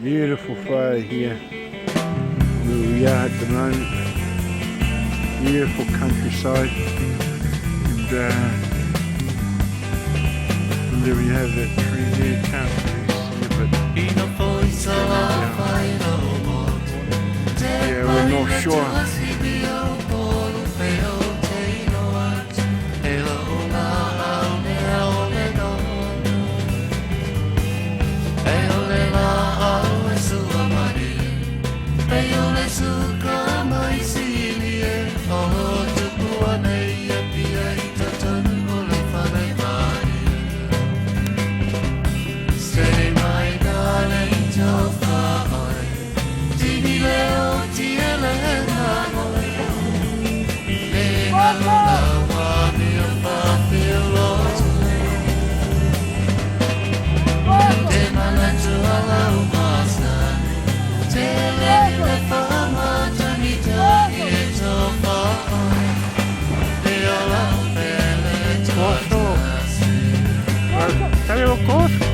Beautiful fire here where we are at the moment. Beautiful countryside, and there we have that tree there. Can't really see it, but yeah, we're North Shore. Sabe o curso?